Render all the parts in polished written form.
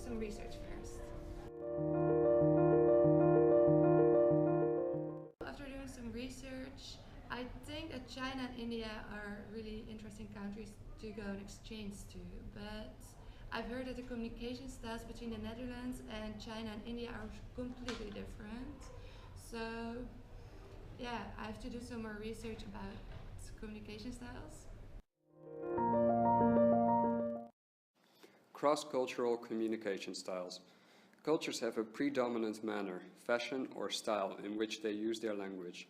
some research first. After doing some research, I think that China and India are really interesting countries to go and exchange to, but I've heard that the communication styles between the Netherlands and China and India are completely different. So yeah, I have to do some more research about communication styles. Cross-cultural communication styles. Cultures have a predominant manner, fashion, or style in which they use their language.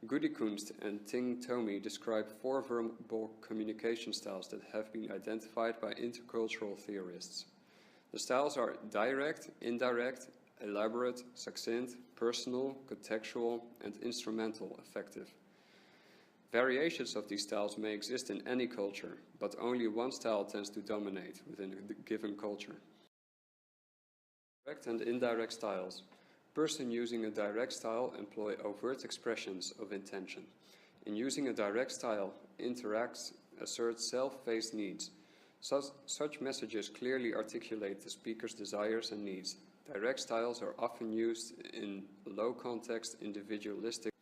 Goedekunst and Ting Tomi describe 4 verbal communication styles that have been identified by intercultural theorists. The styles are direct, indirect, elaborate, succinct, personal, contextual, and instrumental affective. Variations of these styles may exist in any culture, but only one style tends to dominate within a given culture. Direct and indirect styles. Persons using a direct style employ overt expressions of intention. In using a direct style, interacts assert self-faced needs. Such messages clearly articulate the speaker's desires and needs. Direct styles are often used in low-context, individualistic.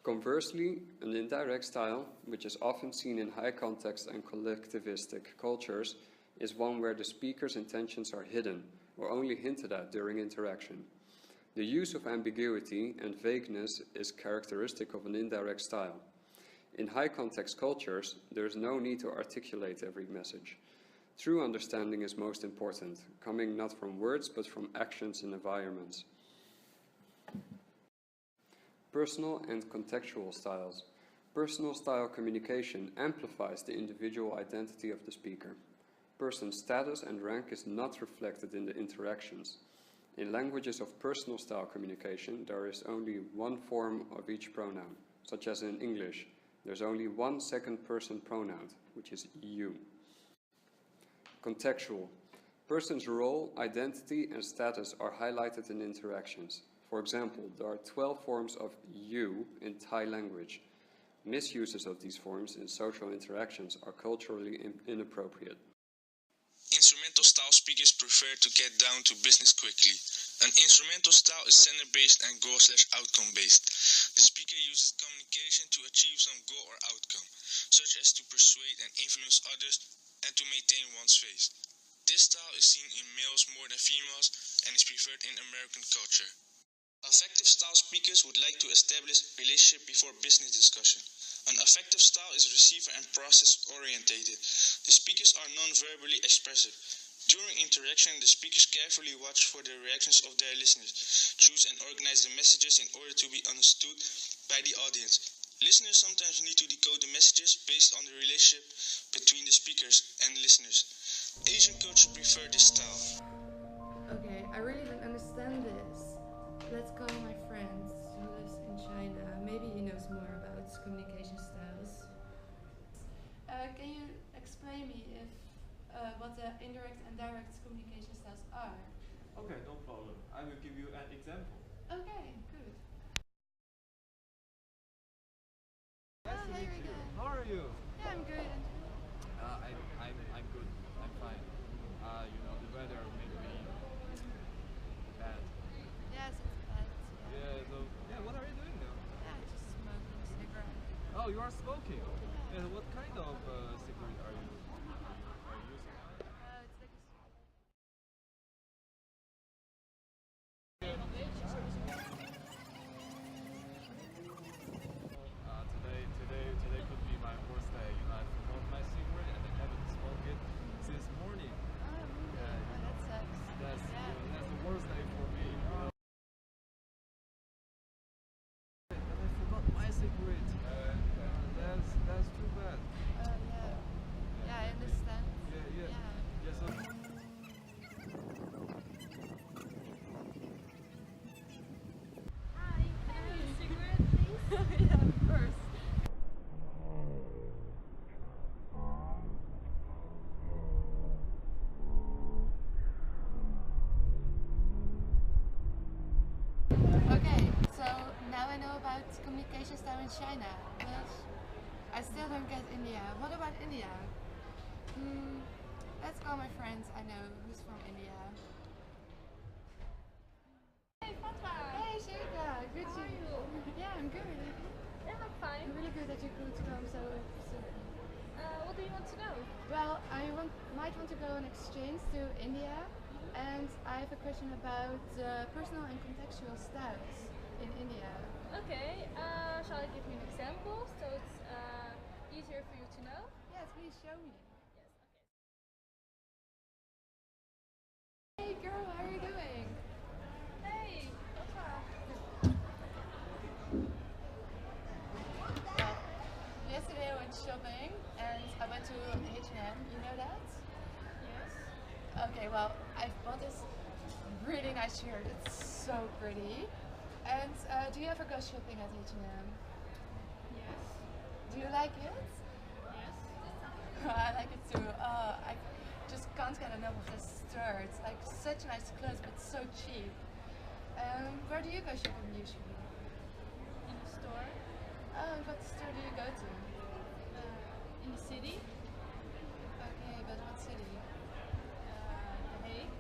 Conversely, an indirect style, which is often seen in high-context and collectivistic cultures, is one where the speaker's intentions are hidden or only hinted at during interaction. The use of ambiguity and vagueness is characteristic of an indirect style. In high-context cultures, there is no need to articulate every message. True understanding is most important, coming not from words but from actions and environments. Personal and contextual styles. Personal style communication amplifies the individual identity of the speaker. Person's status and rank is not reflected in the interactions. In languages of personal style communication, there is only one form of each pronoun, such as in English. There's only one second person pronoun, which is you. Contextual. Person's role, identity, and status are highlighted in interactions. For example, there are 12 forms of you in Thai language. Misuses of these forms in social interactions are culturally inappropriate. Instrumental style speakers prefer to get down to business quickly. An instrumental style is center-based and goal/outcome-based. The speaker uses communication to achieve some goal or outcome, such as to persuade and influence others and to maintain one's face. This style is seen in males more than females and is preferred in American culture. Affective style speakers would like to establish relationship before business discussion. An affective style is receiver and process orientated. The speakers are non-verbally expressive. During interaction, the speakers carefully watch for the reactions of their listeners, choose and organize the messages in order to be understood by the audience. Listeners sometimes need to decode the messages based on the relationship between the speakers and listeners. Asian cultures prefer this style. Okay, I really don't understand this. Let's call my friend who lives in China. Maybe he knows more about communication styles. Can you explain me if what the indirect and direct communication styles are? Okay, no problem. I will give you an example. Okay, good. Nice to meet you. How are you? Yeah, I'm good. I'm good. I'm fine. The weather may be bad. Yes, it's bad. What are you doing now? Yeah, just smoking a cigarette. Oh, you are smoking. Yeah, what kind of cigarette are you using? It's like a Today could be my worst day. I forgot my cigarette and I haven't smoked it since morning. that sucks. That's Yeah. that's the worst day for me. But I forgot my cigarette. That's too bad. Yeah, I understand. Yeah. So Hi, can I have a cigarette, please? Yeah, of course. Okay, so now I know about communication style in China, but I still don't get India. What about India? Let's call my friend I know who's from India. good that you could come so soon. What do you want to know? Well, might want to go on exchange to India, and I have a question about personal and contextual styles in India. Okay, shall I give you an example so it's easier for you to know? Yes, please show me. Yes, okay. Hey girl, how are you doing? Hey, Papa. Well, yesterday I went shopping and I went to H&M. You know that? Yes. Okay, well, I bought this really nice shirt. It's so pretty. And do you ever go shopping at H&M? Yes. Do you like it? Yes. I like it too. I just can't get enough of this store. It's like such nice clothes, but so cheap. Where do you go shopping usually? In the store. Oh, what store do you go to? In the city. Okay, but what city? The Hague.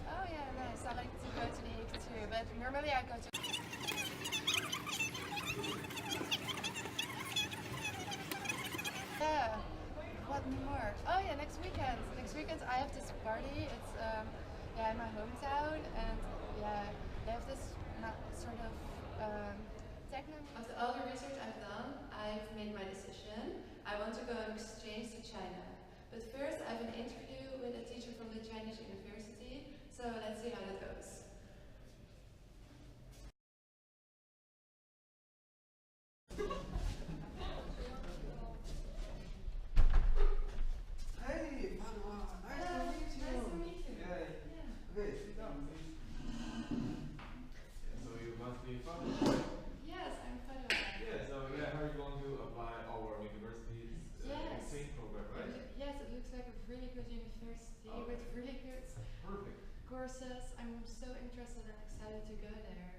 Oh yeah, nice. I like to go to the Hague too, but normally I go to. Yeah. What more? Oh yeah, next weekend. Next weekend I have this party. It's in my hometown, and yeah, they have this sort of techno. After all the research I've done, I've made my decision. I want to go on exchange to China. But first, I have an interview with a teacher from the Chinese university. So let's see how that goes. Hey, Padua, nice to meet you. Nice to meet you. Yeah. Okay, sit down, please. So you must be fun. Yes, I'm Padua. Yeah, so yeah, how are you going to apply our university's Yes. exchange program, right? Yes, it looks like a really good university Okay. with really good Perfect. courses. I'm so interested and excited to go there.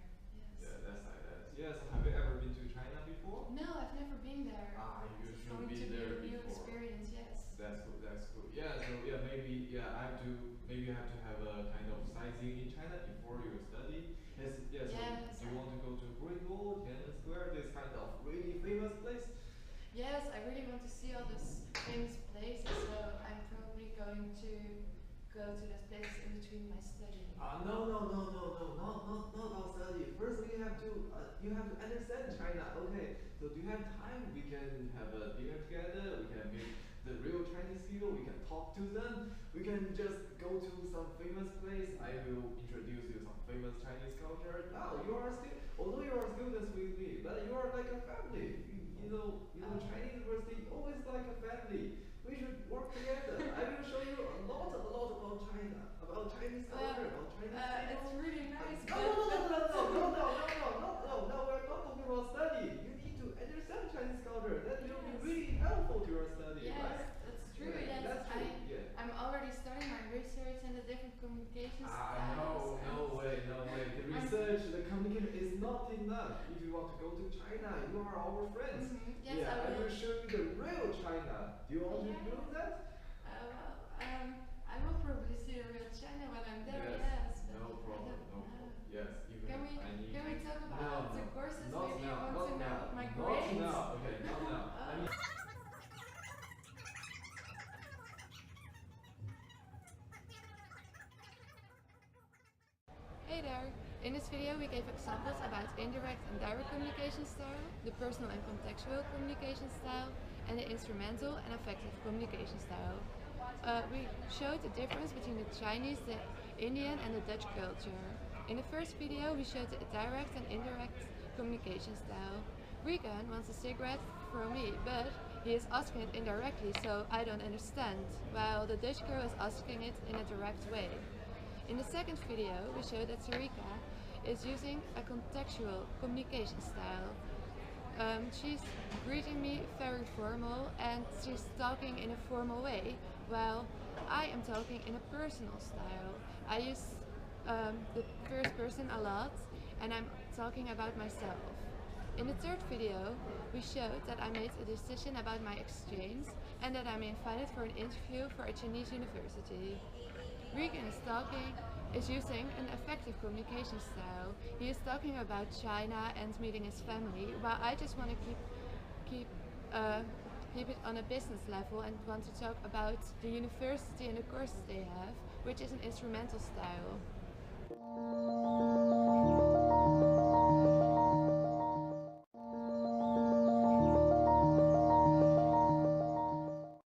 Yeah, Yes. that's like that. Yes, have you ever been to China before? No, I've never been there. Ah, you It's should going be to there be a new before. experience. Yes. That's good, that's good. Yeah, so yeah, maybe maybe you have to have a kind of sightseeing in China before your study. Yes, yes. Yes, So do you want to go to Great Wall, Tiananmen Square, this kind of really famous place? Yes, I really want to see all these famous places, so I'm probably going to go to those places in between my study. Not about study. First, you have to understand China. Okay, so do you have time? We can have a dinner together. We can meet the real Chinese people. We can talk to them. We can just go to some famous place. I will introduce you some famous Chinese culture. Now although you are students with me, but you are like a family. Chinese university always like a family. We should work together. I will show you a lot about China, about Chinese culture, about Chinese people. It's really nice, No, but we're not talking about study. You need to understand Chinese culture. That will be Yes. really helpful to your study, yes, right? that's true. Yeah, Yes, that's true. Yeah. I'm already starting my research and the different communication styles. No way. The research, the communication is not enough. If you want to go to China, you are our friends. Yes, yeah, I will. show you the real China. Do you want to do that? I will probably see the real China when I'm there. Yes, but No I problem. don't know. Yes, you Can we talk about the courses? Not Maybe you now, want not to know now, my not grades? now. Okay, not now. I mean, Hey there! In this video we gave examples about indirect and direct communication style, the personal and contextual communication style, and the instrumental and affective communication style. We showed the difference between the Chinese, the Indian and the Dutch culture. In the first video we showed the direct and indirect communication style. Regan wants a cigarette from me, but he is asking it indirectly, so I don't understand, while the Dutch girl is asking it in a direct way. In the second video, we showed that Sarika is using a contextual communication style. She's greeting me very formal and she's talking in a formal way, while I am talking in a personal style. I use the first person a lot and I'm talking about myself. In the third video, we showed that I made a decision about my exchange and that I'm invited for an interview for a Chinese university. Regan is using an effective communication style. He is talking about China and meeting his family, while I just want to keep keep it on a business level and want to talk about the university and the courses they have, which is an instrumental style.